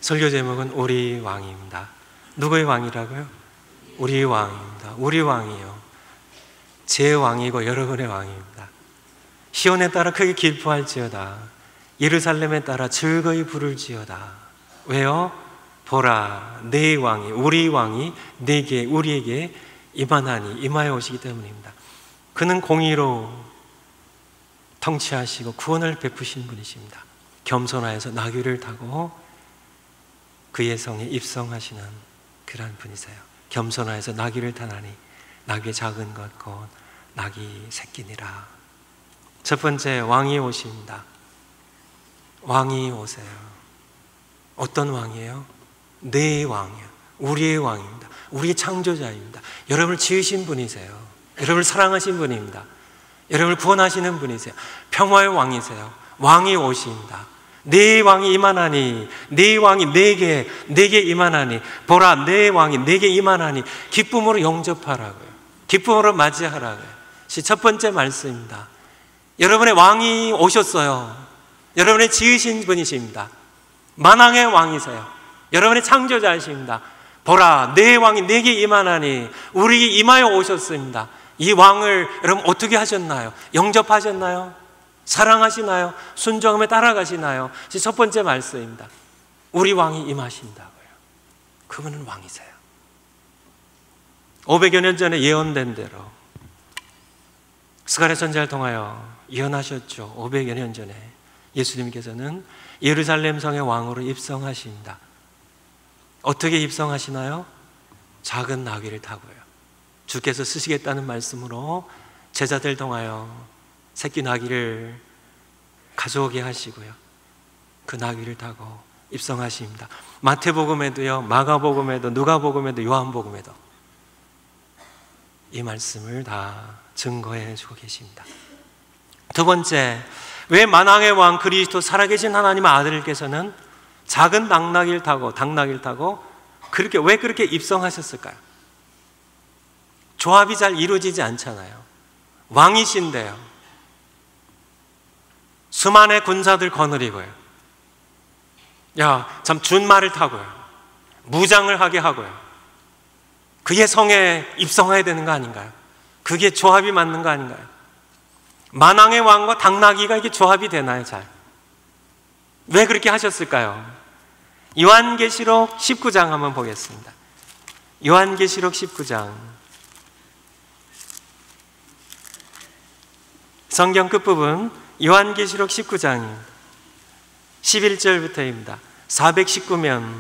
설교 제목은 우리 왕입니다. 누구의 왕이라고요? 우리 왕입니다. 우리 왕이요, 제 왕이고 여러분의 왕입니다. 시온에 따라 크게 기뻐할지어다. 예루살렘에 따라 즐거이 부를지어다. 왜요? 보라, 내 왕이, 우리 왕이 내게, 우리에게 임하나니, 임하여 오시기 때문입니다. 그는 공의로 통치하시고 구원을 베푸신 분이십니다. 겸손하여서 나귀를 타고 그의 성에 입성하시는 그러한 분이세요. 겸손하여서 나귀를 타나니 나귀의 작은 것 곧 나귀 새끼니라. 첫 번째, 왕이 오십니다. 왕이 오세요. 어떤 왕이에요? 내 왕이요, 우리의 왕입니다. 우리의 창조자입니다. 여러분을 지으신 분이세요. 여러분을 사랑하신 분입니다. 여러분을 구원하시는 분이세요. 평화의 왕이세요. 왕이 오십니다. 내 왕이 임하나니, 내 왕이 내게 임하나니, 보라, 내 왕이 내게 임하나니, 기쁨으로 영접하라고요. 기쁨으로 맞이하라고요. 첫 번째 말씀입니다. 여러분의 왕이 오셨어요. 여러분의 지으신 분이십니다. 만왕의 왕이세요. 여러분의 창조자이십니다. 보라, 내 왕이 내게 임하나니, 우리에게 임하여 오셨습니다. 이 왕을 여러분 어떻게 하셨나요? 영접하셨나요? 사랑하시나요? 순종하며 따라가시나요? 첫 번째 말씀입니다. 우리 왕이 임하신다고요. 그분은 왕이세요. 500여 년 전에 예언된 대로 스가랴 선지자를 통하여 예언하셨죠. 500여 년 전에 예수님께서는 예루살렘 성의 왕으로 입성하십니다. 어떻게 입성하시나요? 작은 나귀를 타고요. 주께서 쓰시겠다는 말씀으로 제자들 통하여 새끼 나귀를 가져오게 하시고요, 그 나귀를 타고 입성하십니다. 마태복음에도요, 마가복음에도, 누가복음에도, 요한복음에도 이 말씀을 다 증거해 주고 계십니다. 두 번째, 왜 만왕의 왕 그리스도 살아계신 하나님의 아들께서는 작은 당나귀를 타고 왜 그렇게 입성하셨을까요? 조합이 잘 이루어지지 않잖아요. 왕이신데요, 수많은 군사들 거느리고요, 참 준말을 타고요, 무장을 하게 하고요, 그의 성에 입성해야 되는 거 아닌가요? 그게 조합이 맞는 거 아닌가요? 만왕의 왕과 당나귀가 이게 조합이 되나요? 잘. 왜 그렇게 하셨을까요? 요한계시록 19장 한번 보겠습니다. 요한계시록 19장, 성경 끝부분 요한계시록 19장 11절부터입니다. 419면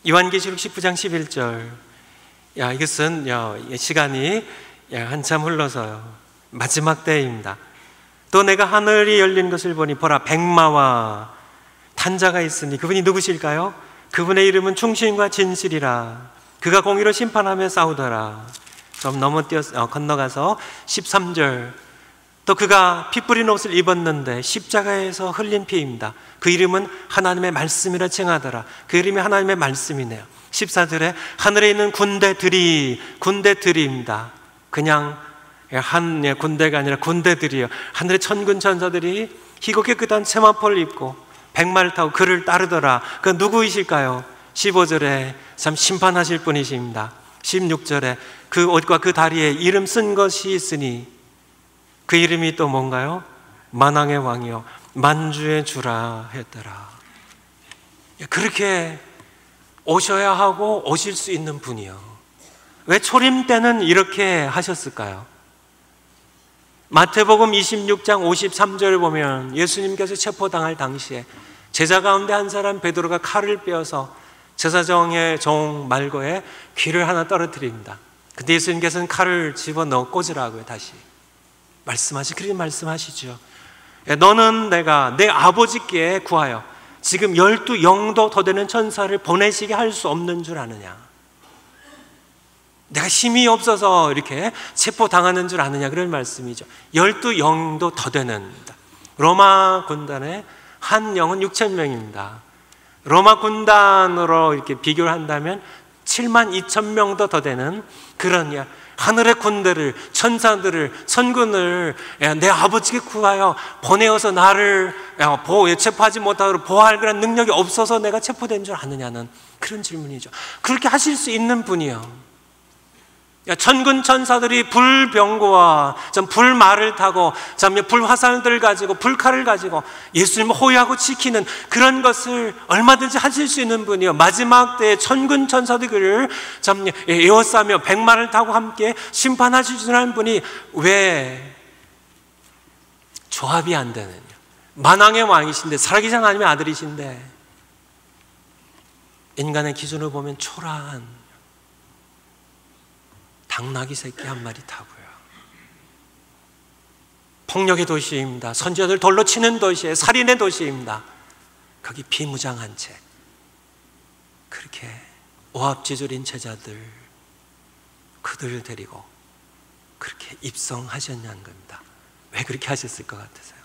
요한계시록 19장 11절. 이것은 시간이 한참 흘러서요, 마지막 때입니다. 또 내가 하늘이 열린 것을 보니 보라, 백마와 탄자가 있으니 그분이 누구실까요? 그분의 이름은 충신과 진실이라. 그가 공의로 심판하며 싸우더라. 좀 건너가서 13절. 또 그가 피 뿌린 옷을 입었는데 십자가에서 흘린 피입니다. 그 이름은 하나님의 말씀이라 칭하더라. 그 이름이 하나님의 말씀이네요. 14절에 하늘에 있는 군대들입니다. 그냥 한 군대가 아니라 군대들이요, 하늘의 천군 천사들이 희고 깨끗한 세마포를 입고 백마를 타고 그를 따르더라. 그 누구이실까요? 15절에 참 심판하실 분이십니다. 16절에 그 옷과 그 다리에 이름 쓴 것이 있으니 그 이름이 또 뭔가요? 만왕의 왕이요 만주의 주라 했더라. 그렇게 오셔야 하고 오실 수 있는 분이요, 왜 초림 때는 이렇게 하셨을까요? 마태복음 26장 53절을 보면 예수님께서 체포당할 당시에 제자 가운데 한 사람 베드로가 칼을 빼어서 제사장의 종 말고에 귀를 하나 떨어뜨립니다. 근데 예수님께서는 칼을 집어넣어 꽂으라고요. 다시 그렇게 말씀하시죠. 너는 내가 내 아버지께 구하여 지금 12영도 더 되는 천사를 보내시게 할 수 없는 줄 아느냐? 내가 힘이 없어서 이렇게 체포당하는 줄 아느냐? 그런 말씀이죠. 12영도 더 되는, 로마 군단의 한 영은 6,000명입니다. 로마 군단으로 이렇게 비교를 한다면 72,000명도 더 되는 그런 하늘의 군대를, 천사들을, 천군을 내 아버지께 구하여 보내어서 나를 체포하지 못하도록 보호할 그런 능력이 없어서 내가 체포된 줄 아느냐는 그런 질문이죠. 그렇게 하실 수 있는 분이요, 천군 천사들이 불병거와 불말을 타고 불화살들을 가지고 불칼을 가지고 예수님을 호위하고 지키는 그런 것을 얼마든지 하실 수 있는 분이요, 마지막 때에 천군 천사들을 에워싸며 백마를 타고 함께 심판하실 수 있는 분이 왜 조합이 안 되느냐? 만왕의 왕이신데, 살아계신 하나님의 아들이신데 인간의 기준으로 보면 초라한 당나귀 새끼 한 마리 타고요, 폭력의 도시입니다. 선지자들 돌로 치는 도시에 살인의 도시입니다. 거기 비무장한 채 그렇게 오합지졸인 제자들, 그들을 데리고 그렇게 입성하셨냐는 겁니다. 왜 그렇게 하셨을 것 같으세요?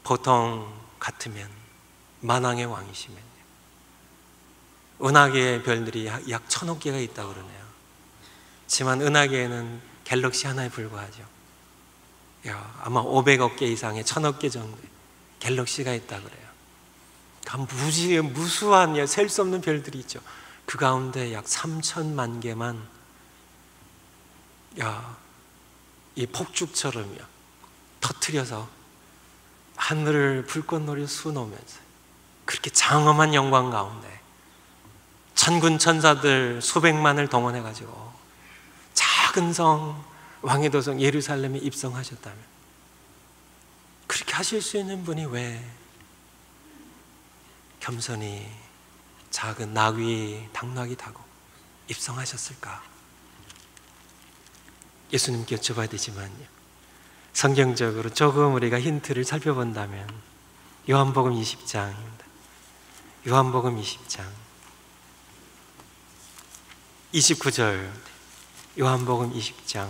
보통 같으면 만왕의 왕이시면 은하계의 별들이 약 1000억 개가 있다고 그러네요. 하지만 은하계에는 갤럭시 하나에 불과하죠. 아마 500억 개 이상의 1000억 개 정도의 갤럭시가 있다고 그래요. 무수한 셀 수 없는 별들이 있죠. 그 가운데 약 3천만 개만 이 폭죽처럼요 터뜨려서 하늘을 불꽃놀이 수놓으면서 그렇게 장엄한 영광 가운데 천군 천사들 수백만을 동원해가지고 작은 성, 왕의 도성 예루살렘에 입성하셨다면, 그렇게 하실 수 있는 분이 왜 겸손히 작은 당나귀 타고 입성하셨을까? 예수님께 여쭤봐야 되지만요, 성경적으로 조금 우리가 힌트를 살펴본다면 요한복음 20장입니다. 요한복음 20장 29절, 요한복음 20장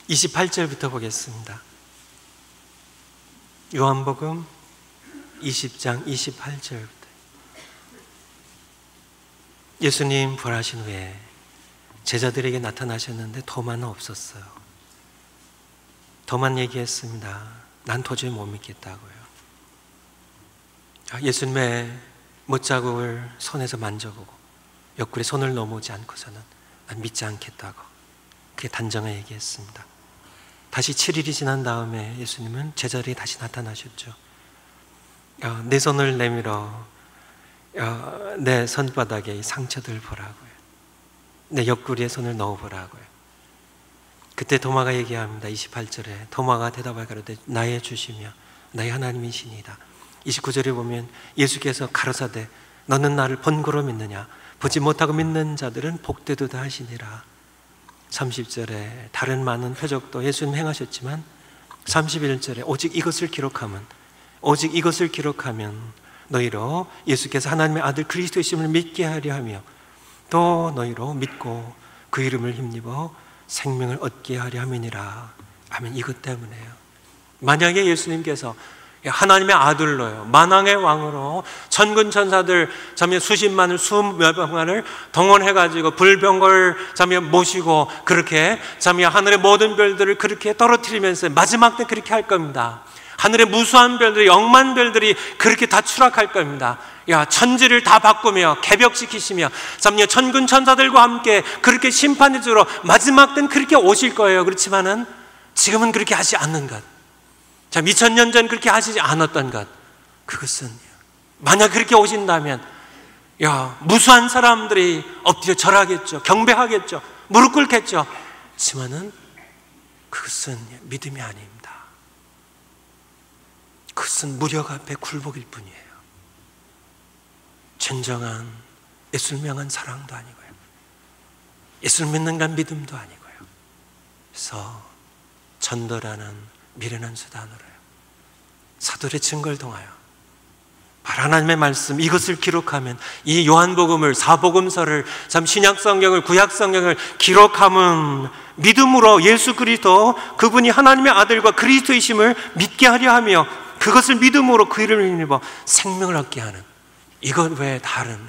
28절부터 보겠습니다. 요한복음 20장 28절부터. 예수님 부활하신 후에 제자들에게 나타나셨는데 토마는 없었어요. 토마는 얘기했습니다. 난 도저히 못 믿겠다고요. 예수님의 못자국을 손에서 만져보고 옆구리에 손을 넘어오지 않고서는 난 믿지 않겠다고 그게 단정하게 얘기했습니다. 다시 7일이 지난 다음에 예수님은 제자들에게 다시 나타나셨죠. 내 손을 내밀어 내 손바닥에 이 상처들을 보라고요. 내 옆구리에 손을 넣어보라고요. 그때 도마가 얘기합니다. 28절에 도마가 대답하여 가로되 나의 주시며 나의 하나님이시니이다. 29절에 보면 예수께서 가로사대 너는 나를 본고로 믿느냐? 보지 못하고 믿는 자들은 복되도다 하시니라. 30절에 다른 많은 표적도 예수님 행하셨지만 31절에 오직 이것을 기록하면 너희로 예수께서 하나님의 아들 그리스도이심을 믿게 하려 하며 또 너희로 믿고 그 이름을 힘입어 생명을 얻게 하려 함이니라. 아멘. 이것 때문에요. 만약에 예수님께서 하나님의 아들로요, 만왕의 왕으로 천군 천사들 수십만을 수몇만을 동원해가지고 불병거를 모시고 그렇게 하늘의 모든 별들을 그렇게 떨어뜨리면서 마지막 때 그렇게 할 겁니다. 하늘의 무수한 별들이, 억만 별들이 그렇게 다 추락할 겁니다. 천지를 다 바꾸며 개벽시키시며 천군 천사들과 함께 그렇게 심판해 주러 마지막 때는 그렇게 오실 거예요. 그렇지만은 지금은 그렇게 하지 않는 것, 2000년 전 그렇게 하시지 않았던 것, 그것은 만약 그렇게 오신다면 무수한 사람들이 엎드려 절하겠죠. 경배하겠죠. 무릎 꿇겠죠. 하지만은 그것은 믿음이 아닙니다. 그것은 무력 앞에 굴복일 뿐이에요. 진정한 예수를 명한 사랑도 아니고요, 예수를 믿는 간 믿음도 아니고요. 그래서 전도라는 미련한 수단으로요, 사도의 증거를 통하여 바로 하나님의 말씀 이것을 기록하면, 이 요한복음을, 사복음서를, 신약성경을, 구약성경을 기록하면 믿음으로 예수 그리스도 그분이 하나님의 아들과 그리스도이심을 믿게 하려 하며 그것을 믿음으로 그 이름을 힘입어 생명을 얻게 하는 이것 외에 다른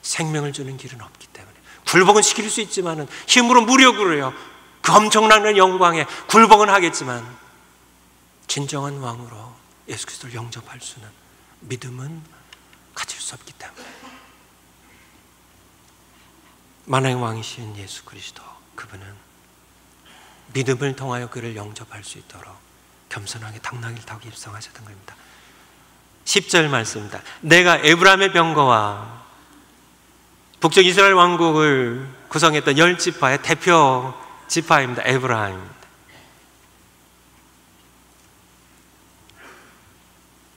생명을 주는 길은 없기 때문에 굴복은 시킬 수 있지만 힘으로 무력으로요 그 엄청난 영광에 굴복은 하겠지만 진정한 왕으로 예수 그리스도를 영접할 수는 믿음은 가질 수 없기 때문에 만왕의 왕이신 예수 그리스도 그분은 믿음을 통하여 그를 영접할 수 있도록 겸손하게 당나귀를 타고 입성하셨던 겁니다. 10절 말씀입니다. 내가 에브라임의 병거와 북쪽 이스라엘 왕국을 구성했던 10지파의 대표 지파입니다. 에브라임입니다.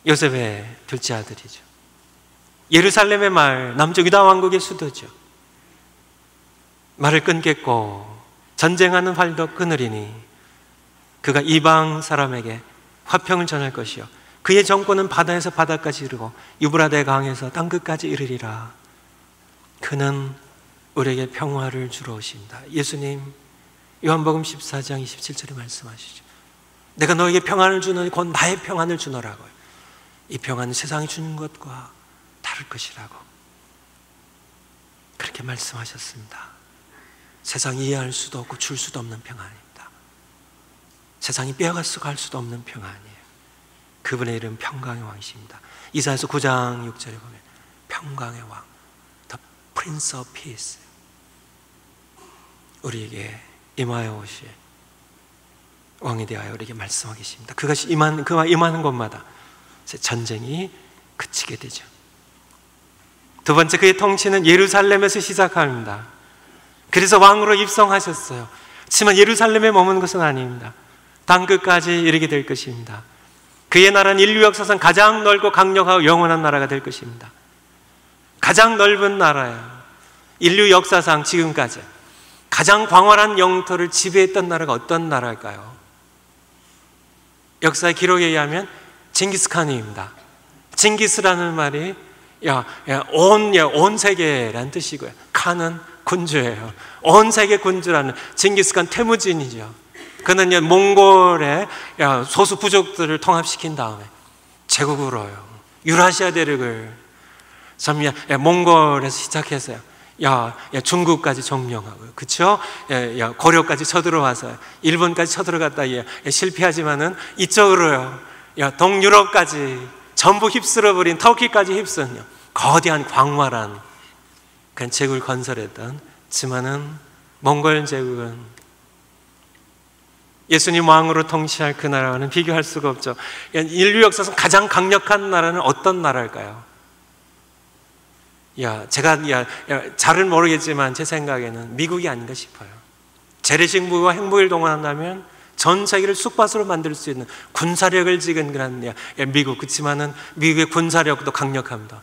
요셉의 둘째 아들이죠. 예루살렘의 말, 남쪽 유다 왕국의 수도죠. 말을 끊겠고 전쟁하는 활도 끊으리니 그가 이방 사람에게 화평을 전할 것이요 그의 정권은 바다에서 바다까지 이르고 유브라데 강에서 땅끝까지 이르리라. 그는 우리에게 평화를 주러 오신다. 예수님 요한복음 14장 27절에 말씀하시죠. 내가 너에게 평안을 주노니 곧 나의 평안을 주노라고요. 이 평안은 세상이 주는 것과 다를 것이라고 그렇게 말씀하셨습니다. 세상이 이해할 수도 없고 줄 수도 없는 평안입니다. 세상이 빼앗을 수가 할 수도 없는 평안이에요. 그분의 이름 평강의 왕이십니다. 이사야서 9장 6절에 보면 평강의 왕, The Prince of Peace, 우리에게 임하여 오실 왕에 대하여 우리에게 말씀하고 계십니다. 그가 임하는 곳마다 전쟁이 그치게 되죠. 두 번째, 그의 통치는 예루살렘에서 시작합니다. 그래서 왕으로 입성하셨어요. 하지만 예루살렘에 머무는 것은 아닙니다. 땅끝까지 이르게 될 것입니다. 그의 나라는 인류 역사상 가장 넓고 강력하고 영원한 나라가 될 것입니다. 가장 넓은 나라예요. 인류 역사상 지금까지 가장 광활한 영토를 지배했던 나라가 어떤 나라일까요? 역사의 기록에 의하면 징기스칸입니다. 징기스라는 말이 온 세계라는 뜻이고요. 칸은 군주예요. 온 세계 군주라는 징기스칸 태무진이죠. 그는 몽골의 소수 부족들을 통합시킨 다음에 제국으로요 유라시아 대륙을 몽골에서 시작해서요 중국까지 점령하고요, 그렇죠? 고려까지 쳐들어와서 일본까지 쳐들어갔다 실패하지만은 이쪽으로요 동유럽까지 전부 휩쓸어버린 터키까지 휩쓴 거대한 광활한 그런 제국을 건설했던, 지만은 몽골 제국은 예수님 왕으로 통치할 그 나라와는 비교할 수가 없죠. 인류 역사상 가장 강력한 나라는 어떤 나라일까요? 제가 잘은 모르겠지만 제 생각에는 미국이 아닌가 싶어요. 재래식무기와 핵무기를 동원한다면 전 세계를 쑥밭으로 만들 수 있는 군사력을 지닌 그런 미국, 그렇지만은 미국의 군사력도 강력합니다.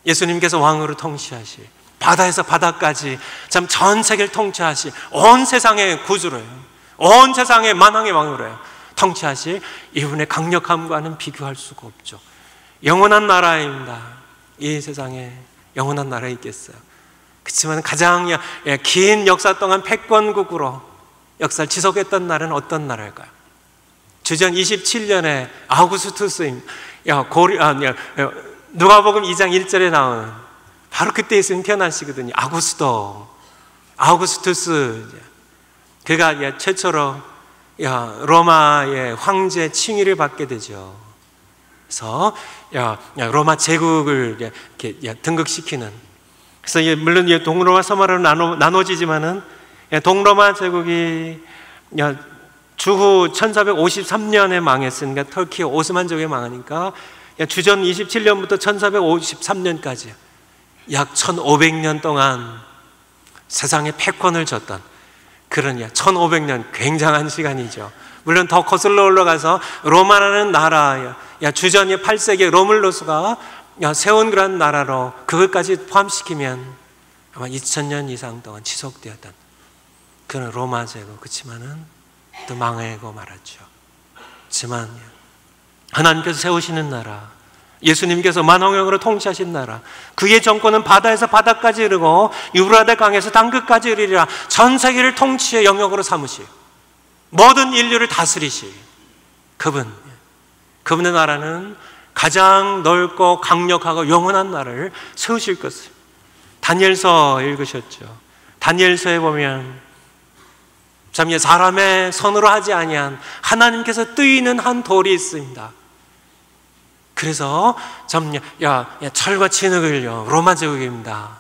예수님께서 왕으로 통치하시, 바다에서 바다까지 참 전 세계를 통치하시, 온 세상의 구주로요, 온 세상의 만왕의 왕으로요 통치하시 이분의 강력함과는 비교할 수가 없죠. 영원한 나라입니다. 이 세상에 영원한 나라에 있겠어요. 그렇지만 가장 긴 역사 동안 패권국으로 역사를 지속했던 나라는 어떤 나라일까요? 주전 27년에 아우구스투스입니다. 누가복음 2장 1절에 나오는 바로 그때 예수님 태어나시거든요. 아우구스투스. 그가 최초로 로마의 황제 칭의를 받게 되죠. 그래서 로마 제국을 이렇게 등극시키는, 그래서 물론 동로마 서마로 나눠지지만은 동로마 제국이 주후 1453년에 망했으니까 터키 오스만 제국이 망하니까 주전 27년부터 1453년까지 약 1500년 동안 세상에 패권을 줬던 그런 1500년, 굉장한 시간이죠. 물론 더 거슬러 올라가서 로마라는 나라, 주전 8세기 로물로스가 세운 그런 나라로 그것까지 포함시키면 아마 2000년 이상 동안 지속되었던 그런 로마 제국, 그렇지만은 또 망하고 말았죠. 하지만 하나님께서 세우시는 나라, 예수님께서 만왕영으로 통치하신 나라, 그의 정권은 바다에서 바다까지 이르고 유브라데 강에서 땅끝까지 이르리라. 전 세계를 통치의 영역으로 삼으시, 모든 인류를 다스리시 그분의 나라는 가장 넓고 강력하고 영원한 나라를 세우실 것을. 다니엘서 읽으셨죠? 다니엘서에 보면 참 사람의 손으로 하지 아니한 하나님께서 뜨이는 한 돌이 있습니다. 그래서 참 철과 진흙을요, 로마 제국입니다.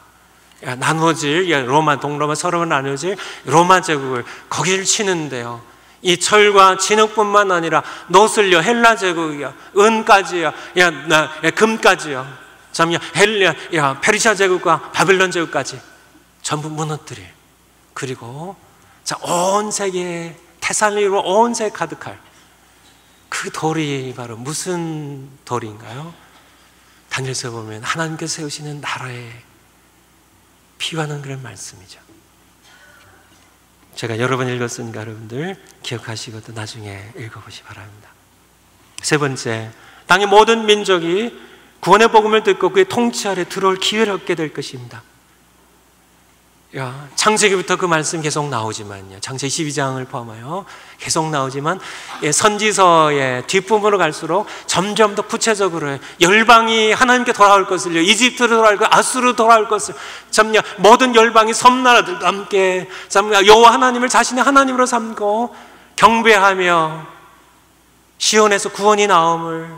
나누어질 로마, 동로마, 서로마 나누어질 로마 제국을 거기를 치는데요, 이 철과 진흙뿐만 아니라 노슬요, 헬라 제국이요, 은까지요, 금까지요, 참 페르시아 제국과 바빌론 제국까지 전부 무너뜨릴. 그리고 온 세계에, 테살리로 온 세계 가득할 그 돌이 바로 무슨 돌인가요? 다니엘서 보면 하나님께서 세우시는 나라에 비유하는 그런 말씀이죠. 제가 여러 번 읽었으니까 여러분들 기억하시고 또 나중에 읽어보시 바랍니다. 세 번째, 땅의 모든 민족이 구원의 복음을 듣고 그의 통치 아래 들어올 기회를 얻게 될 것입니다. 창세기부터 그 말씀 계속 나오지만요, 창세기 12장을 포함하여 계속 나오지만 선지서의 뒷부분으로 갈수록 점점 더 구체적으로 열방이 하나님께 돌아올 것을요, 이집트로 돌아올 것, 아수르로 돌아올 것을, 모든 열방이 섬나라들과 함께 여호와 하나님을 자신의 하나님으로 삼고 경배하며 시온에서 구원이 나옴을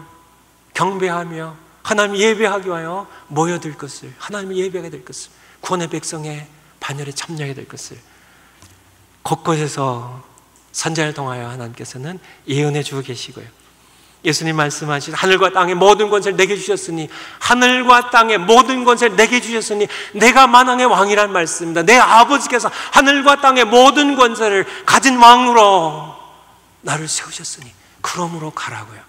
경배하며 하나님 예배하기 위하여 모여들 것을, 하나님을 예배하게 될 것을, 구원의 백성의 반열에 참여하게 될 것을 곳곳에서 선지자를 통하여 하나님께서는 예언해 주고 계시고요, 예수님 말씀하신 하늘과 땅의 모든 권세를 내게 주셨으니, 하늘과 땅의 모든 권세를 내게 주셨으니 내가 만왕의 왕이란 말씀입니다. 내 아버지께서 하늘과 땅의 모든 권세를 가진 왕으로 나를 세우셨으니 그러므로 가라고요,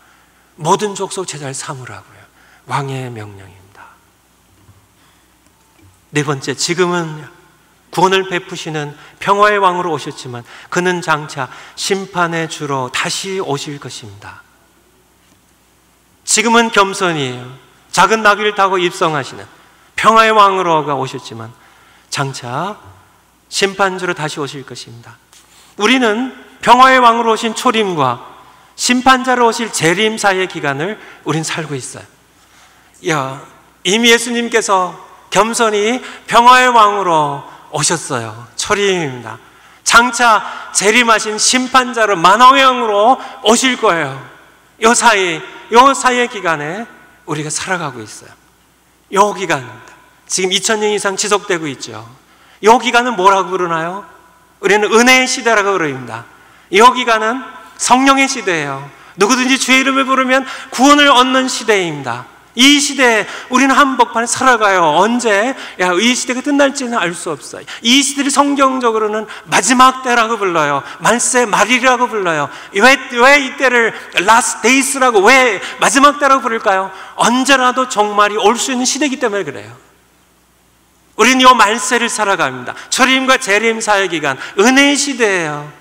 모든 족속 제자를 삼으라고요. 왕의 명령입니다. 네 번째, 지금은 구원을 베푸시는 평화의 왕으로 오셨지만 그는 장차 심판의 주로 다시 오실 것입니다. 지금은 겸손이에요. 작은 나귀를 타고 입성하시는 평화의 왕으로가 오셨지만 장차 심판주로 다시 오실 것입니다. 우리는 평화의 왕으로 오신 초림과 심판자로 오실 재림 사이의 기간을 우린 살고 있어요. 이미 예수님께서 겸손히 평화의 왕으로 오셨어요. 초림입니다. 장차 재림하신 심판자로 만왕의 왕으로 오실 거예요. 요 사이의 기간에 우리가 살아가고 있어요. 요 기간입니다. 지금 2000년 이상 지속되고 있죠. 요 기간은 뭐라고 그러나요? 우리는 은혜의 시대라고 그럽니다. 요 기간은 성령의 시대예요. 누구든지 주의 이름을 부르면 구원을 얻는 시대입니다. 이 시대에 우리는 한복판에 살아가요. 언제 이 시대가 끝날지는 알 수 없어요. 이 시대를 성경적으로는 마지막 때라고 불러요. 말세 말이라고 불러요. 왜 이때를 last days라고, 왜 마지막 때라고 부를까요? 언제라도 종말이 올 수 있는 시대이기 때문에 그래요. 우리는 이 말세를 살아갑니다. 초림과 재림 사의 기간, 은혜의 시대예요.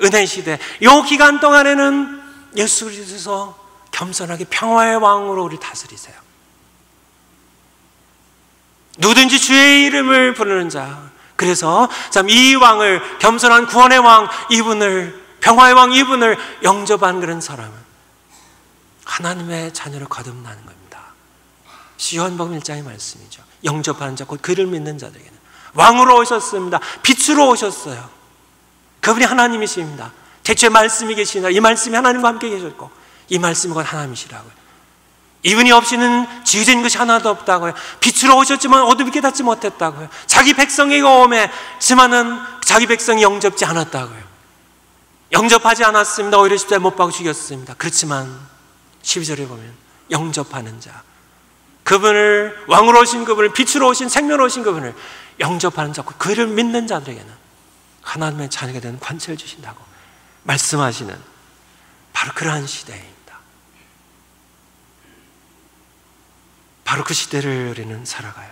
은혜의 시대. 이 기간 동안에는 예수 그리스도께서 겸손하게 평화의 왕으로 우리 다스리세요. 누구든지 주의 이름을 부르는 자, 그래서 참 이 왕을, 겸손한 구원의 왕 이분을, 평화의 왕 이분을 영접한 그런 사람은 하나님의 자녀로 거듭나는 겁니다. 요한복음 1장의 말씀이죠. 영접하는 자, 곧 그를 믿는 자들에게는 왕으로 오셨습니다. 빛으로 오셨어요. 그분이 하나님이십니다. 대초에 말씀이 계시나, 이 말씀이 하나님과 함께 계셨고 이 말씀이 곧 하나님이시라고요. 이분이 없이는 지어진 것이 하나도 없다고요. 빛으로 오셨지만 어둠이 깨닫지 못했다고요. 자기 백성에게 오매지만은 자기 백성이 영접지 않았다고요. 영접하지 않았습니다. 오히려 십자가에 못 박아 죽였습니다. 그렇지만 12절에 보면 영접하는 자, 그분을, 왕으로 오신 그분을, 빛으로 오신, 생명으로 오신 그분을 영접하는 자, 그를 믿는 자들에게는 하나님의 자녀가 되는 관체를 주신다고 말씀하시는 바로 그러한 시대입니다. 바로 그 시대를 우리는 살아가요.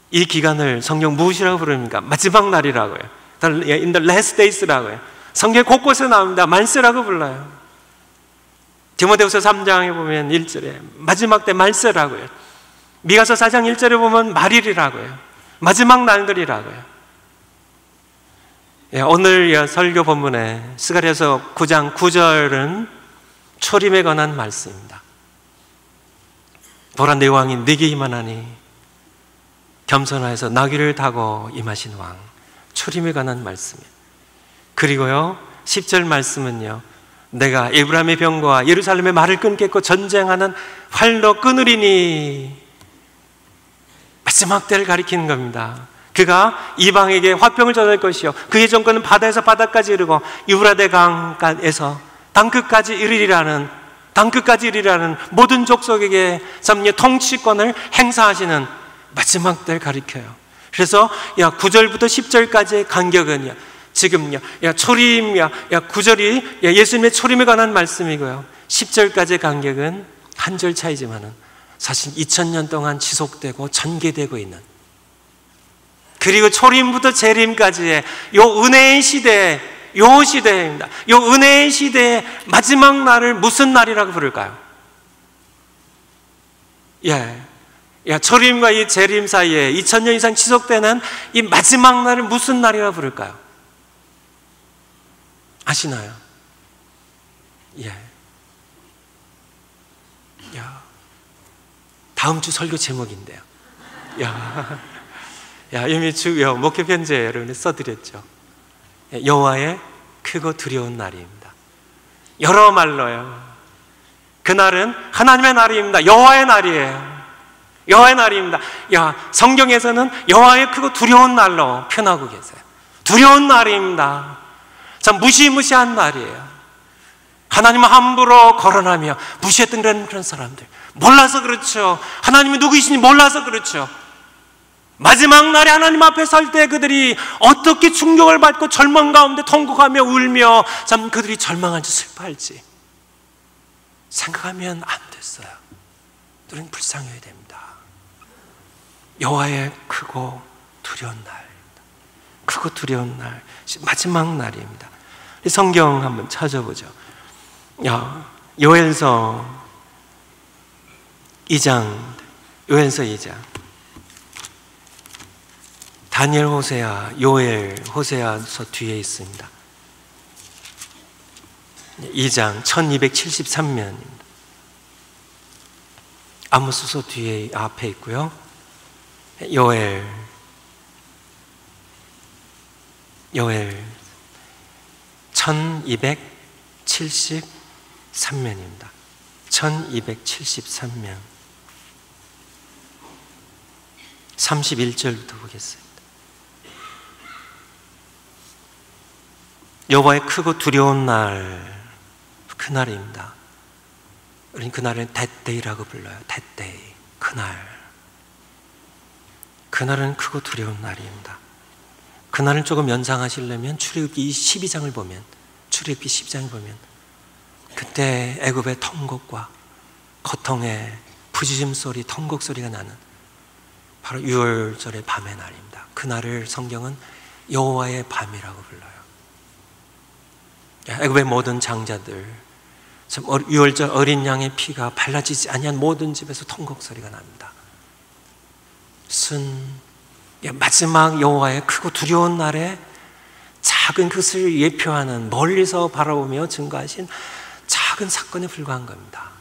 이 기간을 성경 무엇이라고 부릅니까? 마지막 날이라고요. In the last days라고요. 성경 곳곳에 나옵니다. 말세라고 불러요. 디모데후서 3장에 보면 1절에 마지막 때 말세라고요. 미가서 4장 1절에 보면 말일이라고요. 마지막 날들이라고요. 오늘 설교 본문에 스가랴서 9장 9절은 초림에 관한 말씀입니다. 보라, 내 왕이 네게 임하나니 겸손하여서 나귀를 타고 임하신 왕, 초림에 관한 말씀이에요. 그리고요 10절 말씀은요, 내가 에브라임의 병과 예루살렘의 말을 끊겠고 전쟁하는 활로 끊으리니, 마지막 때를 가리키는 겁니다. 그가 이방에게 화병을 전할 것이요 그의 정권은 바다에서 바다까지 이르고 유브라데 강에서 땅끝까지 이르리라는, 땅끝까지 이르리라는 모든 족속에게 통치권을 행사하시는 마지막 때를 가리켜요. 그래서 9절부터 10절까지의 간격은요, 지금요 초림, 9절이 예수님의 초림에 관한 말씀이고요 10절까지의 간격은 한 절 차이지만은 사실 2000년 동안 지속되고 전개되고 있는, 그리고 초림부터 재림까지의 요 은혜의 시대, 요 시대입니다. 요 은혜의 시대의 마지막 날을 무슨 날이라고 부를까요? 초림과 이 재림 사이에 2000년 이상 지속되는 이 마지막 날을 무슨 날이라고 부를까요? 아시나요? 다음 주 설교 제목인데요. 이미 목회 편지에 여러분이 써드렸죠. 여호와의 크고 두려운 날입니다. 여러 말로요. 그날은 하나님의 날입니다. 여호와의 날이에요. 여호와의 날입니다. 성경에서는 여호와의 크고 두려운 날로 표현하고 계세요. 두려운 날입니다. 참 무시무시한 날이에요. 하나님을 함부로 거론하며 무시했던 그런 사람들, 몰라서 그렇죠. 하나님이 누구이신지 몰라서 그렇죠. 마지막 날에 하나님 앞에 설 때 그들이 어떻게 충격을 받고 절망 가운데 통곡하며 울며 참 그들이 절망할지 슬퍼할지 생각하면 안 됐어요. 우리는 불쌍해야 됩니다. 여호와의 크고 두려운 날, 크고 두려운 날, 마지막 날입니다. 성경 한번 찾아보죠. 요엘서 2장, 요엘서 2장. 다니엘, 호세아, 요엘, 호세아서 뒤에 있습니다. 2장 1273면입니다. 아모스서 뒤에 앞에 있고요. 요엘 1273면입니다. 1273면 31절부터 보겠습니다. 여호와의 크고 두려운 날, 그날입니다. 우리는 그날은 대때이라고 불러요. 대때이, 그날은 크고 두려운 날입니다. 그날을 조금 연상하시려면 출애굽기 12장을 보면, 그때 애굽의 통곡과 고통의 부짖음 소리, 통곡 소리가 나는 바로 6월절의 밤의 날입니다. 그날을 성경은 여호와의 밤이라고 불러요. 애굽의 모든 장자들, 6월절 어린 양의 피가 발라지지 아니한 모든 집에서 통곡 소리가 납니다. 마지막 여호와의 크고 두려운 날에 작은 것을 예표하는, 멀리서 바라보며 증거하신 작은 사건에 불과한 겁니다.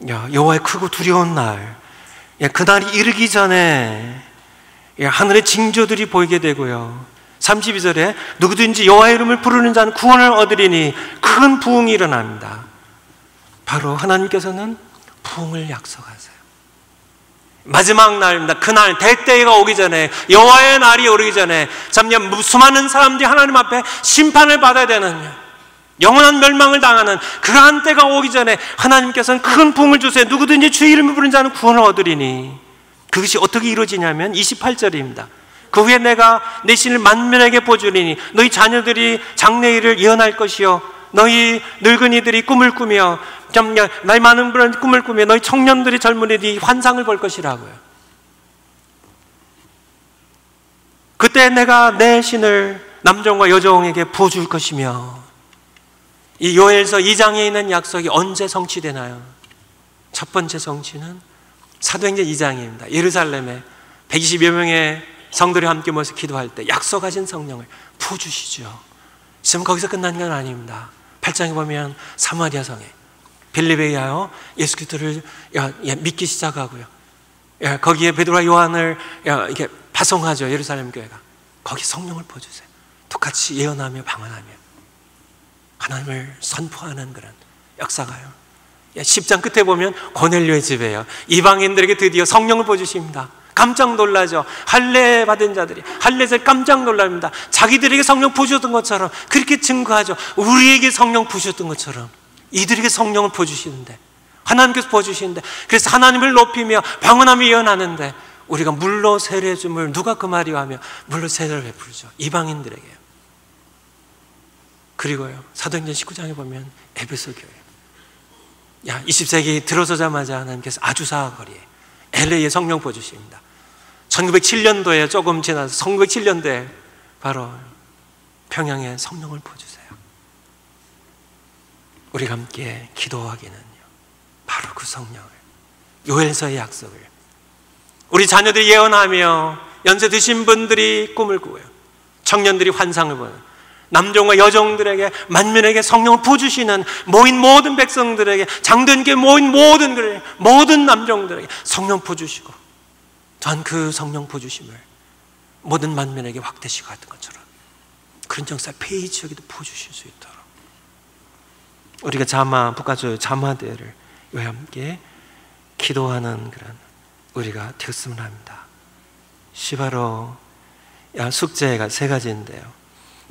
여호와의 크고 두려운 날, 그날이 이르기 전에 하늘의 징조들이 보이게 되고요. 32절에 누구든지 여호와의 이름을 부르는 자는 구원을 얻으리니 큰 부흥이 일어납니다. 바로 하나님께서는 부흥을 약속하세요. 마지막 날입니다. 그날 대때가 오기 전에, 여호와의 날이 오르기 전에 수많은 사람들이 하나님 앞에 심판을 받아야 되는, 영원한 멸망을 당하는 그러한 때가 오기 전에 하나님께서는 큰 부흥을 주세요. 누구든지 주의 이름을 부르는 자는 구원을 얻으리니. 그것이 어떻게 이루어지냐면 28절입니다. 그 후에 내가 내 신을 만민에게 보여주리니 너희 자녀들이 장래일을 예언할 것이요 너희 늙은이들이 꿈을 꾸며 나이 많은 분은 꿈을 꾸며 너희 청년들이 젊은이들이 환상을 볼 것이라고요. 그때 내가 내 신을 남종과 여종에게 부어줄 것이며, 이 요엘서 2장에 있는 약속이 언제 성취되나요? 첫 번째 성취는 사도행전 2장입니다. 예루살렘에 120여 명의 성도들이 함께 모여서 기도할 때 약속하신 성령을 부어주시죠. 지금 거기서 끝난 건 아닙니다. 8장에 보면 사마리아 성에 빌립에 의하여 예수 그리스도를 믿기 시작하고요. 거기에 베드로와 요한을 이렇게 파송하죠. 예루살렘 교회가. 거기 성령을 부어주세요. 똑같이 예언하며 방언하며 하나님을 선포하는 그런 역사가요. 10장 끝에 보면 고넬료의 집에요. 이방인들에게 드디어 성령을 부어주십니다. 깜짝 놀라죠. 할례 받은 자들이 할례에서 깜짝 놀랍니다. 자기들에게 성령 부으셨던 것처럼 그렇게 증거하죠. 우리에게 성령 부으셨던 것처럼 이들에게 성령을 부어주시는데, 하나님께서 부어주시는데, 그래서 하나님을 높이며 방언하며 예언하는데 우리가 물로 세례줌을 누가 그 말이요 하며 물로 세례를 베풀죠. 이방인들에게요. 그리고요, 사도행전 19장에 보면 에베소 교회, 20세기 들어서자마자 하나님께서 아주사 거리에 LA에 성령 부어주십니다. 1907년도에 조금 지나서 1907년도에 바로 평양에 성령을 부어주세요. 우리가 함께 기도하기는요, 바로 그 성령을, 요엘서의 약속을 우리 자녀들이 예언하며, 연세 드신 분들이 꿈을 꾸고요, 청년들이 환상을 보는, 남종과 여종들에게 만민에게 성령을 부어주시는 모인 모든 백성들에게, 장든교회 모인 모든 남종들에게 성령 부어주시고, 또한 그 성령 부어주심을 모든 만민에게 확대시 같은 것처럼 그런 역사 페이지여기도 부어주실 수 있도록 우리가 북가주 자마대를 왜 함께 기도하는 그런 우리가 되었으면 합니다. 바로 숙제가 3가지인데요.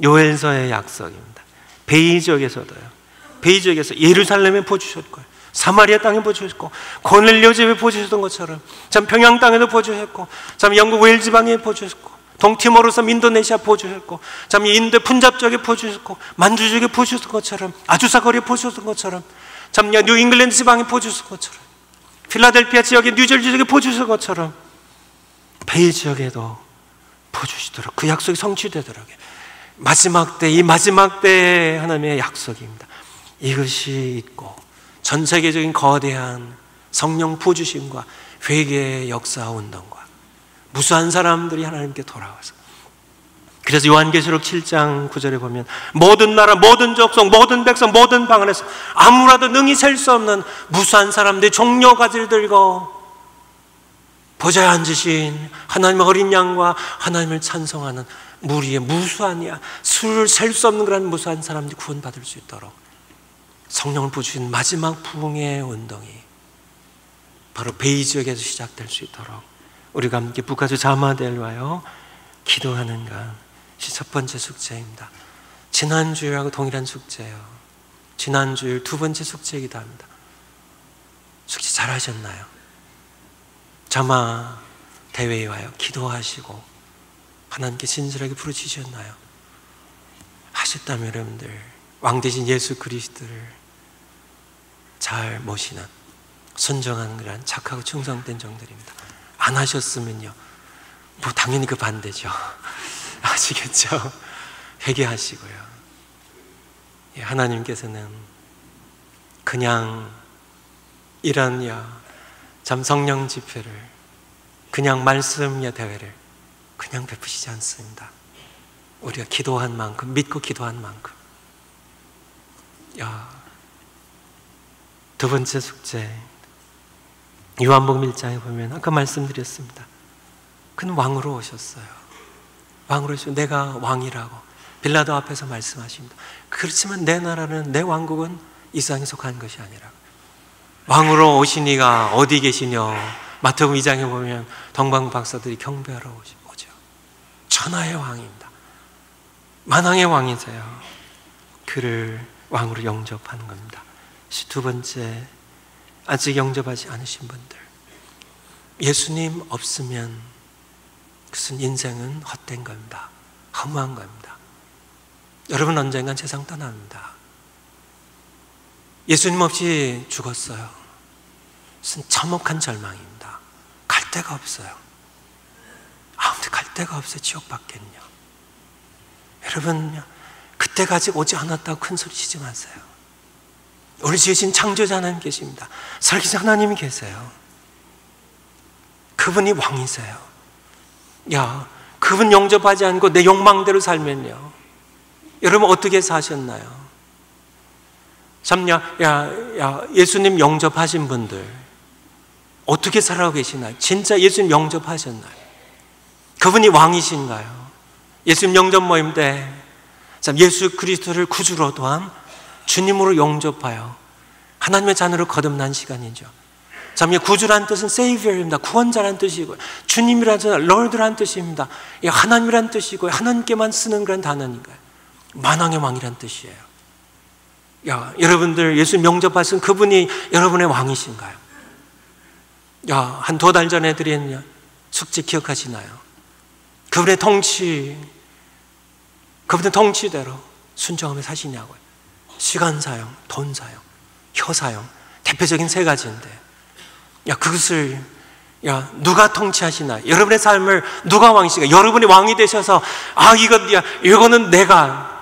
요엘서의 약속입니다. 베이 지역에서도요. 베이 지역에서 예루살렘에 부어주셨고요, 사마리아 땅에 부어주셨고, 고넬료 집에 부어주셨던 것처럼 참 평양 땅에도 부어주셨고, 참 영국 웨일 지방에 부어주셨고, 동티모르섬 인도네시아 부어주셨고, 참 인도 푼잡 쪽에 부어주셨고, 만주 쪽에 부어주셨던 것처럼, 아주사 거리에 부어주셨던 것처럼, 참 뉴 잉글랜드 지방에 부어주셨던 것처럼, 필라델피아 지역에 뉴저지 지역에 부어주셨던 것처럼 베이 지역에도 부어주시도록, 그 약속이 성취되도록, 마지막 때, 이 마지막 때의 하나님의 약속입니다. 이것이 있고 전 세계적인 거대한 성령 부어주심과 회개의 역사 운동과 무수한 사람들이 하나님께 돌아와서, 그래서 요한계시록 7장 9절에 보면 모든 나라, 모든 족속, 모든 백성, 모든 방언에서 아무라도 능히 셀 수 없는 무수한 사람들이 종려가지를 들고 보좌에 앉으신 하나님의 어린 양과 하나님을 찬송하는 무리의 무수한, 수를 셀 수 없는 그런 무수한 사람들이 구원받을 수 있도록 성령을 부어주신 마지막 부흥의 운동이 바로 베이 지역에서 시작될 수 있도록 우리가 함께 북가주 자마대를 와요 기도하는 것이 첫 번째 숙제입니다. 지난주일하고 동일한 숙제예요. 지난주일 2번째 숙제이기도 합니다. 숙제 잘 하셨나요? 자마 대회에 와요 기도하시고 하나님께 진실하게 부르짖으셨나요? 하셨다면 여러분들 왕 대신 예수 그리스도를 잘 모시는 순종하는 그런 착하고 충성된 종들입니다. 안 하셨으면요, 뭐 당연히 그 반대죠. 아시겠죠? 회개하시고요. 하나님께서는 그냥 이런 참 성령 집회를, 그냥 말씀 대회를 그냥 베푸시지 않습니다. 우리가 기도한 만큼, 믿고 기도한 만큼. 2번째 숙제, 요한복음 1장에 보면 아까 말씀드렸습니다. 그는 왕으로 오셨어요. 왕으로 오시고 내가 왕이라고 빌라도 앞에서 말씀하십니다. 그렇지만 내 나라는, 내 왕국은 이 세상에 속한 것이 아니라 왕으로 오신 이가 어디 계시냐. 마태복음 2장에 보면 동방 박사들이 경배하러 오죠. 천하의 왕입니다. 만왕의 왕이세요. 그를 왕으로 영접하는 겁니다. 2번째, 아직 영접하지 않으신 분들, 예수님 없으면 그것은 인생은 헛된 겁니다. 허무한 겁니다. 여러분 언젠간 세상 떠납니다. 예수님 없이 죽었어요. 그것은 참혹한 절망입니다. 갈 데가 없어요. 아무데 갈 데가 없어요. 지옥밖엔요. 여러분, 그때가 아직 오지 않았다고 큰 소리 치지 마세요. 우리 지으신 창조자 하나님 계십니다. 설계자 하나님이 계세요. 그분이 왕이세요. 그분 영접하지 않고 내 욕망대로 살면요, 여러분 어떻게 사셨나요? 참, 예수님 영접하신 분들 어떻게 살아가고 계시나요? 진짜 예수님 영접하셨나요? 그분이 왕이신가요? 예수님 영접 모임 때 참 예수 그리스도를 구주로 또한 주님으로 영접하여 하나님의 자녀로 거듭난 시간이죠. 참, 구주란 뜻은 Savior입니다. 구원자란 뜻이고요. 주님이란 뜻은 Lord란 뜻입니다. 하나님이란 뜻이고요. 하나님께만 쓰는 그런 단어니까요. 만왕의 왕이란 뜻이에요. 여러분들 예수 영접하신 그분이 여러분의 왕이신가요? 한 2달 전에 드린 숙제 기억하시나요? 그분의 통치대로 순종하며 사시냐고요. 시간 사용, 돈 사용, 혀 사용, 대표적인 3가지인데 그것을 누가 통치하시나? 여러분의 삶을 누가 왕이신가? 여러분이 왕이 되셔서 이거는 내가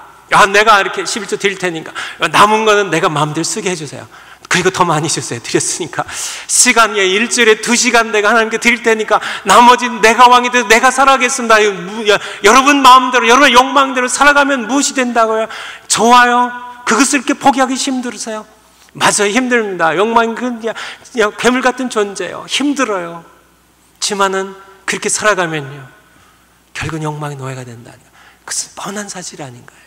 이렇게 11조 드릴 테니까 남은 거는 내가 마음대로 쓰게 해주세요. 그리고 더 많이 주세요. 드렸으니까 시간 일주일에 2시간 내가 하나님께 드릴 테니까 나머지는 내가 왕이 돼서 내가 살아가겠습니다. 여러분 마음대로 여러분의 욕망대로 살아가면 무엇이 된다고요? 좋아요. 그것을 이렇게 포기하기 힘들으세요? 맞아요. 힘듭니다. 욕망은 그냥 괴물 같은 존재예요. 힘들어요. 지만은 그렇게 살아가면요 결국 욕망의 노예가 된다는 거예요. 그것은 뻔한 사실 아닌가요?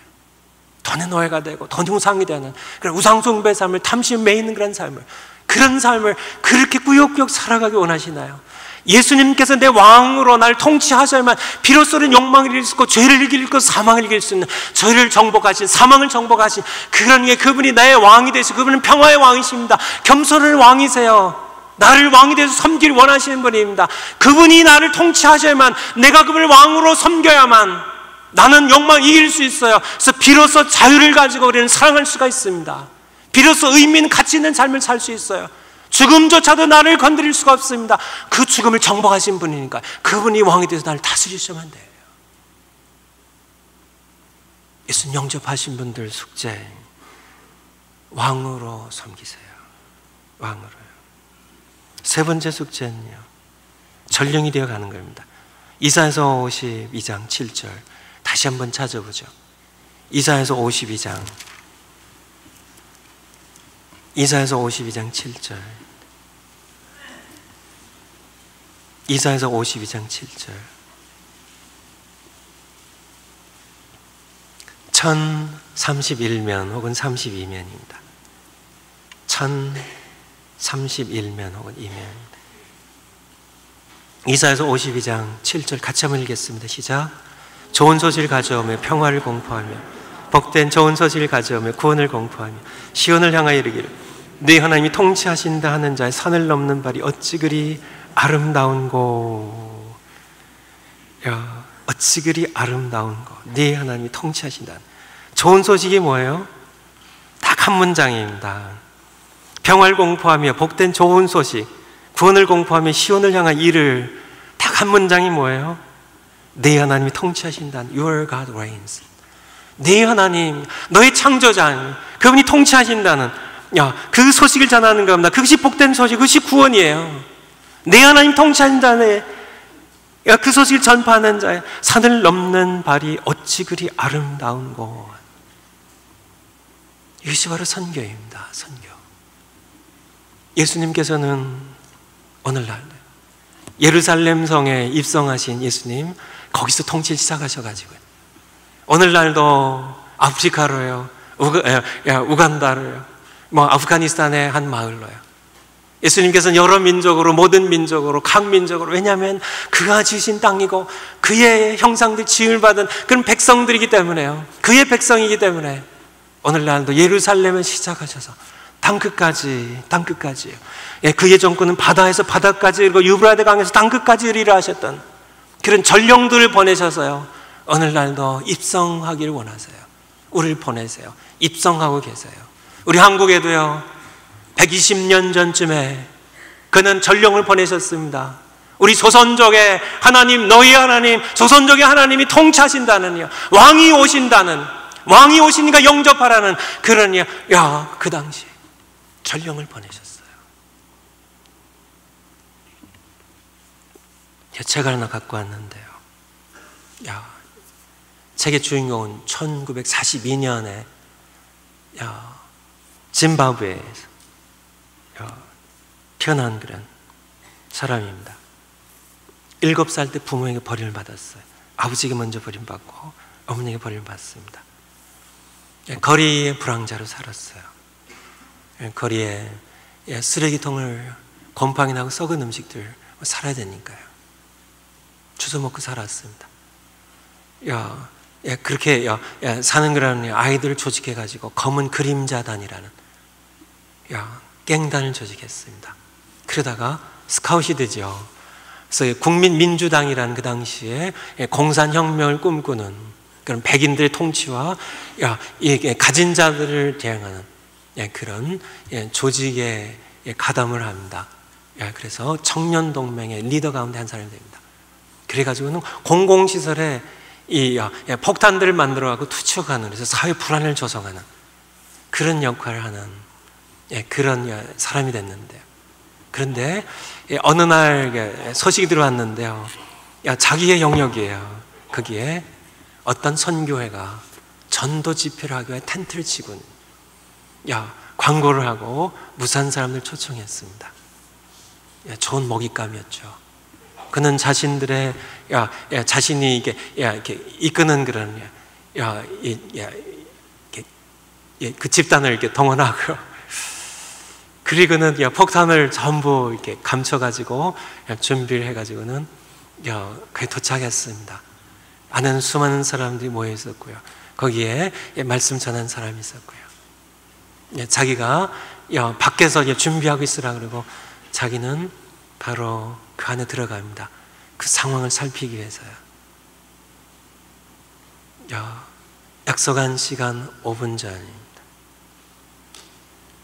돈의 노예가 되고 돈 우상이 되는 그런 우상숭배 삶을 탐심에 매이는 그런 삶을 그렇게 꾸역꾸역 살아가기 원하시나요? 예수님께서 내 왕으로 날 통치하셔야만 비로소는 욕망을 이길 수 있고 죄를 이길 수 있고 사망을 이길 수 있는, 죄를 정복하신, 사망을 정복하신 그런 게 그분이 나의 왕이 되시고 그분은 평화의 왕이십니다. 겸손한 왕이세요. 나를 왕이 돼서 섬기를 원하시는 분입니다. 그분이 나를 통치하셔야만, 내가 그분을 왕으로 섬겨야만 나는 욕망을 이길 수 있어요. 그래서 비로소 자유를 가지고 우리는 사랑할 수가 있습니다. 비로소 의미 있는 가치 있는 삶을 살 수 있어요. 죽음조차도 나를 건드릴 수가 없습니다. 그 죽음을 정복하신 분이니까 그분이 왕이 돼서 나를 다스리셔야만 돼요. 예수님 영접하신 분들 숙제, 왕으로 섬기세요. 왕으로요. 3번째 숙제는요, 전령이 되어 가는 겁니다. 이사야서 52장 7절 다시 한번 찾아보죠. 이사야서 52장 7절. 이사야서 52장 7절. 1031면 혹은 32면입니다. 1031면 혹은 2면. 이사야서 52장 7절 같이 한번 읽겠습니다. 시작. 좋은 소식을 가져오며 평화를 공포하며 복된 좋은 소식을 가져오며 구원을 공포하며 시온을 향하여 이르기를 네 하나님이 통치하신다 하는 자의 산을 넘는 발이 어찌 그리 아름다운고. 어찌 그리 아름다운고. 네 하나님이 통치하신다. 좋은 소식이 뭐예요? 딱 한 문장입니다. 평화를 공포하며 복된 좋은 소식, 구원을 공포하며 시온을 향한 일을, 딱 한 문장이 뭐예요? 네 하나님이 통치하신다는, Your God reigns. 네 하나님, 너의 창조자, 그분이 통치하신다는 그 소식을 전하는 겁니다. 그것이 복된 소식, 그것이 구원이에요. 네 하나님 통치하신다는 그 소식을 전파하는 자의 산을 넘는 발이 어찌 그리 아름다운 곳. 이것이 바로 선교입니다. 선교. 예수님께서는 오늘날 예루살렘 성에 입성하신 예수님, 거기서 통치를 시작하셔가지고요, 오늘날도 아프리카로요, 우간다로요, 아프가니스탄의 한 마을로요, 예수님께서는 여러 민족으로, 모든 민족으로, 각 민족으로, 왜냐하면 그가 지으신 땅이고 그의 형상들 지음을 받은 그런 백성들이기 때문에요. 그의 백성이기 때문에 오늘날도 예루살렘을 시작하셔서 땅끝까지요. 그의 정권은 바다에서 바다까지, 그리고 유브라데 강에서 땅끝까지 이르러 하셨던 그런 전령들을 보내셔서요, 오늘날도 입성하기를 원하세요. 우리를 보내세요. 입성하고 계세요. 우리 한국에도요, 120년 전쯤에 그는 전령을 보내셨습니다. 우리 조선족의 하나님, 너희 하나님, 조선족의 하나님이 통치하신다는, 왕이 오신다는, 왕이 오시니까 영접하라는 그런, 그 당시 전령을 보내셨어요. 책을 하나 갖고 왔는데요, 책의 주인공은 1942년에 짐바브웨에서 태어난 그런 사람입니다. 7살 때 부모에게 버림을 받았어요. 아버지에게 먼저 버림받고 어머니에게 버림을 받습니다. 거리의 불황자로 살았어요. 거리에 쓰레기통을 곰팡이 나고 썩은 음식들 살아야 되니까요. 주워 먹고 살았습니다. 그렇게 사는 그런 아이들을 조직해가지고 검은 그림자단이라는 갱단을 조직했습니다. 그러다가 스카웃이 되죠. 그래서 국민민주당이라는 그 당시에 공산혁명을 꿈꾸는 그런 백인들의 통치와 가진 자들을 대항하는 그런 조직에 가담을 합니다. 그래서 청년동맹의 리더 가운데 한 사람이 됩니다. 그래가지고는 공공시설에 이 폭탄들을 만들어가고 투척하는, 그래서 사회 불안을 조성하는 그런 역할을 하는 그런 사람이 됐는데요. 그런데 어느 날 소식이 들어왔는데요. 자기의 영역이에요. 거기에 어떤 선교회가 전도 집회를 하기 위해 텐트를 치고 광고를 하고 무사한 사람들 초청했습니다. 좋은 먹잇감이었죠. 그는 자신들의 자신이 이렇게 이끄는 그런 그 집단을 이렇게 동원하고, 그리고는 폭탄을 전부 이렇게 감춰가지고 준비를 해가지고는 거기 도착했습니다. 안에는 수많은 사람들이 모여 있었고요. 거기에 말씀 전한 사람이 있었고요. 자기가 밖에서 준비하고 있으라 그러고 자기는 바로 그 안에 들어갑니다. 그 상황을 살피기 위해서요. 약속한 시간 5분 전입니다.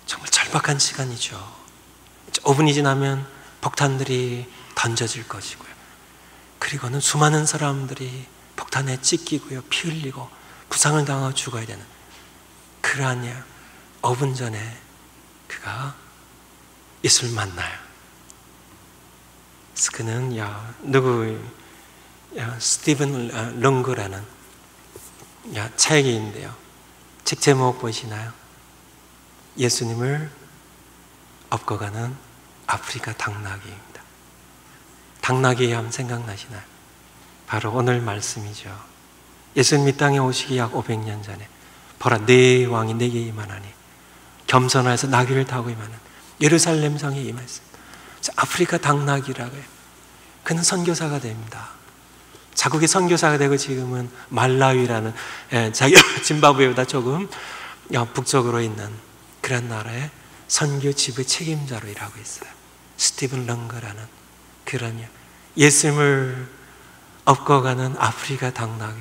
정말 절박한 시간이죠. 5분이 지나면 폭탄들이 던져질 것이고요. 그리고는 수많은 사람들이 폭탄에 찢기고요, 피 흘리고 부상을 당하고 죽어야 되는 그러한 5분 전에 그가 예수를 만나요. 그래서 그는 스티븐 렁거라는 책이 있는데요. 책 제목 보시나요? 예수님을 업고가는 아프리카 당나귀입니다. 당나귀 하면 생각나시나요? 바로 오늘 말씀이죠. 예수님이 땅에 오시기 약 500년 전에 보라 네 왕이 내게 임하나니 겸손하여서 나귀를 타고 임하는 예루살렘 성에 임했습니다. 아프리카 당나귀라고 해요. 그는 선교사가 됩니다. 자국의 선교사가 되고 지금은 말라위라는 자기 짐바브웨보다 조금 북쪽으로 있는 그런 나라의 선교 지부의 책임자로 일하고 있어요. 스티븐 렁거라는 그런 예수님을 업고가는 아프리카 당나귀.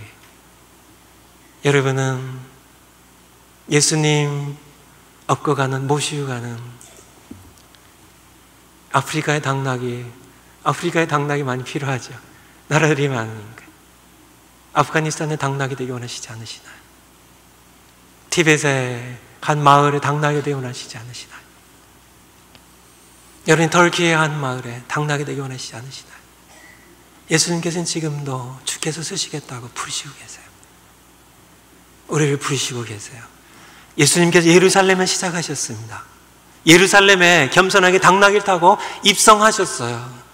여러분은 예수님 업고가는, 모시고 가는 아프리카의 당나귀 많이 필요하죠. 나라들이 많으니까. 아프가니스탄의 당나귀 되기 원하시지 않으시나요? 티벳의 한 마을에 당나귀 되기 원하시지 않으시나요? 여러분 터키의 한 마을에 당나귀 되기 원하시지 않으시나요? 예수님께서는 지금도 주께서 쓰시겠다고 부르시고 계세요. 우리를 부르시고 계세요. 예수님께서 예루살렘에 시작하셨습니다. 예루살렘에 겸손하게 당나귀를 타고 입성하셨어요.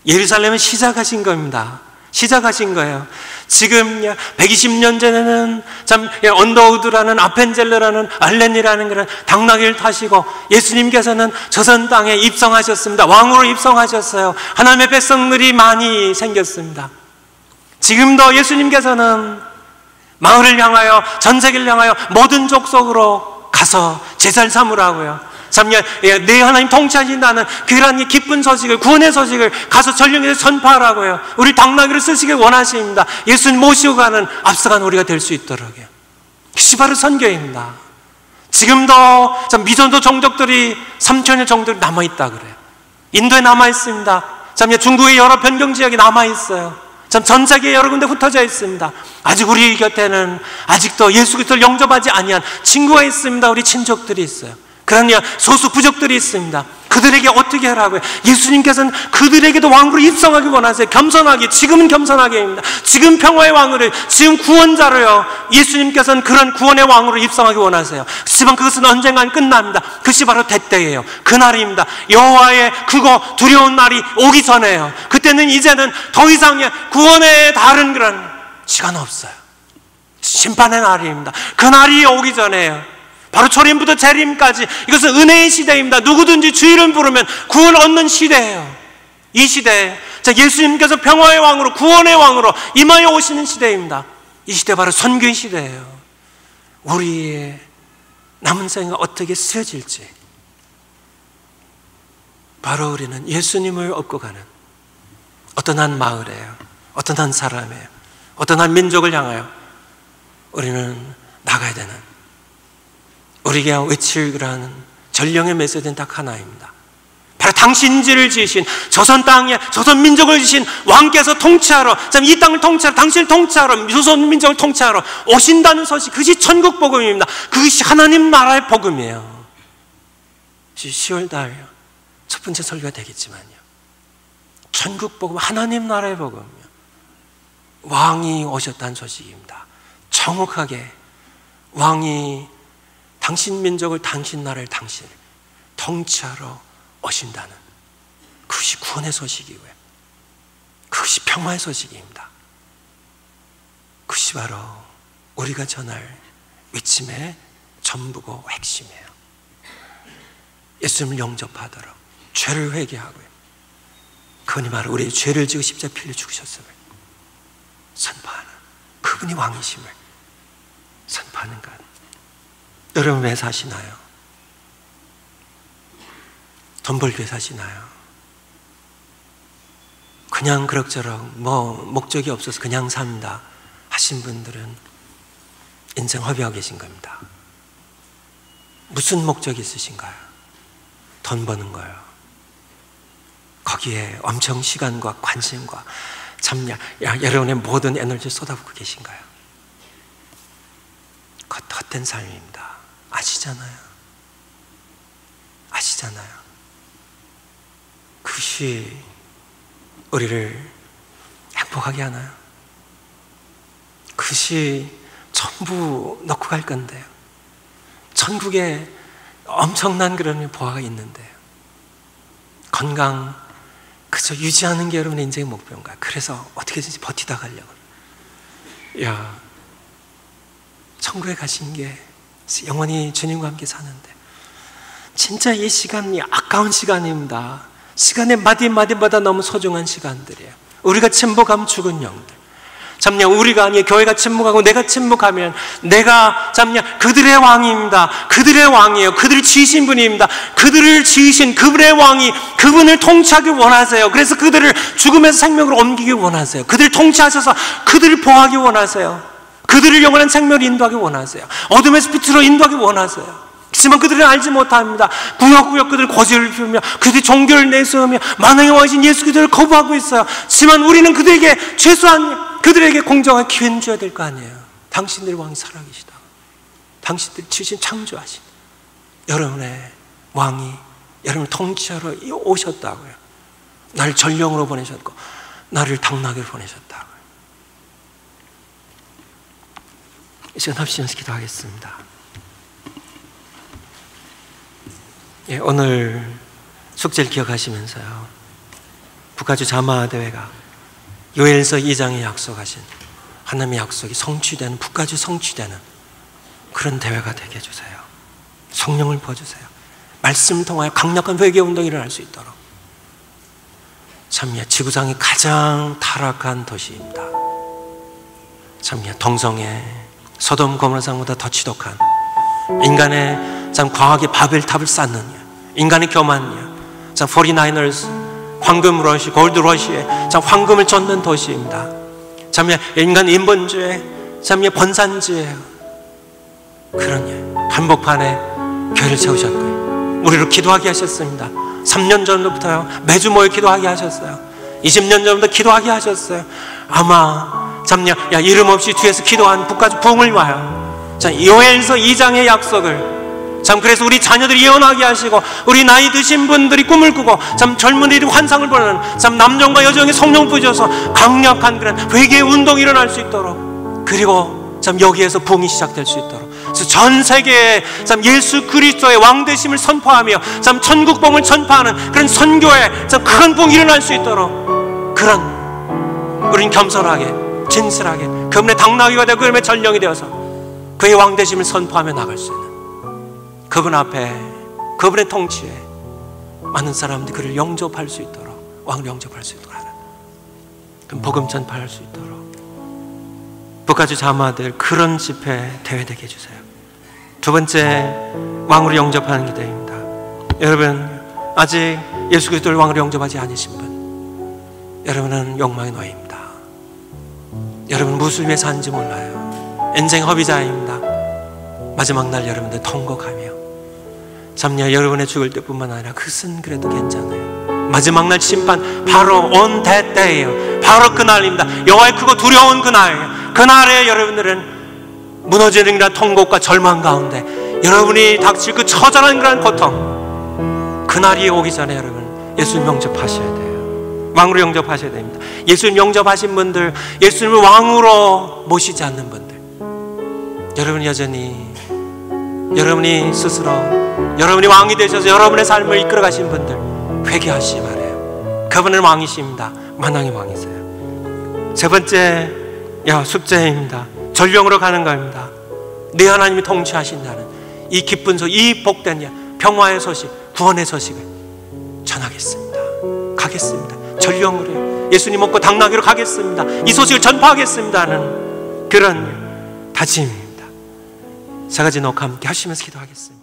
예루살렘을 시작하신 겁니다. 시작하신 거예요. 지금 120년 전에는 참 언더우드라는 아펜젤러라는 알렌이라는 그런 당나귀를 타시고 예수님께서는 조선 땅에 입성하셨습니다. 왕으로 입성하셨어요. 하나님의 백성들이 많이 생겼습니다. 지금도 예수님께서는 마을을 향하여, 전 세계를 향하여 모든 족속으로 가서 제사를 삼으라고요. 참, 내 하나님 통치하신다는 그런 기쁜 소식을, 구원의 소식을 가서 전령에 선포하라고요. 우리 당나귀를 쓰시길 원하십니다. 예수님 모시고 가는, 앞서가는 우리가 될 수 있도록요. 그것이 바로 선교입니다. 지금도 참 미전도 종족들이 3천여 종족들이 남아있다 그래요. 인도에 남아있습니다. 참 중국의 여러 변경 지역에 남아있어요. 참 전 세계에 여러 군데 흩어져 있습니다. 아직 우리 곁에는 아직도 예수 그리스도를 영접하지 아니한 친구가 있습니다. 우리 친족들이 있어요. 그런 소수 부족들이 있습니다. 그들에게 어떻게 하라고요? 예수님께서는 그들에게도 왕으로 입성하기 원하세요. 겸손하게, 지금은 겸손하게입니다. 지금 평화의 왕으로, 지금 구원자로요, 예수님께서는 그런 구원의 왕으로 입성하기 원하세요. 하지만 그것은 언젠간 끝납니다. 그것이 바로 대때예요. 그날입니다. 여호와의 크고 두려운 날이 오기 전에요. 그때는 이제는 더 이상의 구원의 다른 그런 시간 없어요. 심판의 날입니다. 그 날이 오기 전에요. 바로 초림부터 재림까지 이것은 은혜의 시대입니다. 누구든지 주 이름 부르면 구원 얻는 시대예요. 이 시대에 예수님께서 평화의 왕으로, 구원의 왕으로 임하여 오시는 시대입니다. 이 시대 바로 선교의 시대예요. 우리의 남은 생이 어떻게 쓰여질지, 바로 우리는 예수님을 얻고 가는 어떤 한 마을이에요, 어떤 한 사람이에요, 어떤 한 민족을 향하여 우리는 나가야 되는, 우리가 외칠 그러한 전령의 메시지는 딱 하나입니다. 바로 당신지를 지으신, 조선 땅에 조선 민족을 지으신 왕께서 통치하러, 이 땅을 통치하러, 당신을 통치하러, 조선 민족을 통치하러 오신다는 소식, 그것이 천국 복음입니다. 그것이 하나님 나라의 복음이에요. 10월달 첫 번째 설교가 되겠지만요, 천국 복음, 하나님 나라의 복음이요, 왕이 오셨다는 소식입니다. 정확하게 왕이 당신 민족을, 당신 나라를, 당신 통치하러 오신다는, 그것이 구원의 소식이고요, 그것이 평화의 소식입니다. 그것이 바로 우리가 전할 외침의 전부고 핵심이에요. 예수님을 영접하도록 죄를 회개하고요, 그분이 바로 우리의 죄를 지고 십자가에 피 흘려 죽으셨음을 선포하는, 그분이 왕이심을 선포하는 것. 여러분 왜 사시나요? 돈 벌기 위해 사시나요? 그냥 그럭저럭 목적이 없어서 그냥 삽니다 하신 분들은 인생 허비하고 계신 겁니다. 무슨 목적이 있으신가요? 돈 버는 거예요. 거기에 엄청 시간과 관심과 여러분의 모든 에너지를 쏟아붓고 계신가요? 헛된 삶입니다. 아시잖아요. 그것이 우리를 행복하게 하나요? 그것이 전부 넣고 갈 건데요. 천국에 엄청난 그런 보화가 있는데요. 건강 그저 유지하는 게 여러분의 인생의 목표인가요? 그래서 어떻게든지 버티다 가려고. 천국에 가신 게 영원히 주님과 함께 사는데, 진짜 이 시간이 아까운 시간입니다. 시간의 마디마디마다 너무 소중한 시간들이에요. 우리가 침묵하면 죽은 영들, 우리가 아니에요. 교회가 침묵하고 내가 침묵하면 내가 그들의 왕입니다. 그들의 왕이에요. 그들을 지으신 분입니다. 그들을 지으신 그분의 왕이 그분을 통치하기 원하세요. 그래서 그들을 죽음에서 생명으로 옮기기 원하세요. 그들을 통치하셔서 그들을 보호하기 원하세요. 그들을 영원한 생명으로 인도하기 원하세요. 어둠에서 빛으로 인도하기 원하세요. 하지만 그들은 알지 못합니다. 구역구역 그들 고집을 피우며 그들이 종교를 내세우며 만왕의 왕이신 예수 그들을 거부하고 있어요. 하지만 우리는 그들에게 최소한 그들에게 공정한 기회는 줘야 될 거 아니에요. 당신들의 왕이 살아계시다. 당신들이 지으신 창조하신 여러분의 왕이 여러분을 통치하러 오셨다고요. 나를 전령으로 보내셨고 나를 당나귀로 보내셨다고요. 이 시간 합심해서 기도하겠습니다. 오늘 숙제를 기억하시면서요, 북아주 자마대회가 요엘서 2장에 약속하신 하나님의 약속이 성취되는, 북아주 성취되는 그런 대회가 되게 해주세요. 성령을 부어주세요. 말씀을 통하여 강력한 회개운동이 일어날 수 있도록. 지구상의 가장 타락한 도시입니다. 동성애, 소돔 고모라상보다 더 지독한, 인간의 과학의 바벨탑을 쌓는, 인간의 교만이요, 49ers, 황금 러시, 골드 러시에 황금을 쫓는 도시입니다. 인간 인본주의, 번산주의예요. 그런 한복판에 교회를 세우셨고요, 우리로 기도하게 하셨습니다. 3년 전부터요, 매주 모여 기도하게 하셨어요. 20년 전부터 기도하게 하셨어요. 아마 이름 없이 뒤에서 기도한 북까지 부흥을 와요. 요엘서 2장의 약속을 참 그래서 우리 자녀들이 예언하게 하시고, 우리 나이 드신 분들이 꿈을 꾸고, 참 젊은이들이 환상을 보는 참 남정과 여정의 성령 부어져서 강력한 그런 회개의 운동이 일어날 수 있도록, 그리고 참 여기에서 부흥이 시작될 수 있도록, 그래서 전 세계에 참 예수 그리스도의 왕되심을 선포하며 참 천국복음을 전파하는 그런 선교에 참 큰 부흥이 일어날 수 있도록, 그런 우린 겸손하게 진실하게 그분의 당나귀가 되고 그분의 전령이 되어서 그의 왕되심을 선포하며 나갈 수 있는, 그분 앞에 그분의 통치에 많은 사람들이 그를 영접할 수 있도록, 왕을 영접할 수 있도록 하는, 그 복음 전파할 수 있도록 북아주 자마들 그런 집회 대회되게 해주세요. 두 번째, 왕으로 영접하는 기도입니다. 여러분, 아직 예수 그리스도를 왕으로 영접하지 않으신 분, 여러분은 욕망의 노예입니다. 여러분 무슨 왜 사는지 몰라요. 인생 허비자입니다. 마지막 날 여러분들 통곡하며, 참냐 여러분의 죽을 때뿐만 아니라 그것은 그래도 괜찮아요. 마지막 날 심판 바로 on that day예요. 바로 그날입니다. 여호와의 크고 두려운 그날이에요. 그날에 여러분들은 무너지는 그런 통곡과 절망 가운데 여러분이 닥칠 그 처절한 그런 고통, 그날이 오기 전에 여러분 예수님 영접하셔야 돼요. 왕으로 영접하셔야 됩니다. 예수님 영접하신 분들, 예수님을 왕으로 모시지 않는 분들, 여러분 여전히 여러분이 스스로 여러분이 왕이 되셔서 여러분의 삶을 이끌어 가신 분들 회개하시기 바라요. 그분은 왕이십니다. 만왕의 왕이세요. 세 번째 숙제입니다. 전령으로 가는 겁니다. 내 하나님이 통치하신다는 이 기쁜 소식, 이 복된 평화의 소식, 구원의 소식을 전하겠습니다. 가겠습니다. 전령으로 예수님 먹고 당나귀로 가겠습니다. 이 소식을 전파하겠습니다 하는 그런 다짐입니다. 세 가지 녹화 함께 하시면서 기도하겠습니다.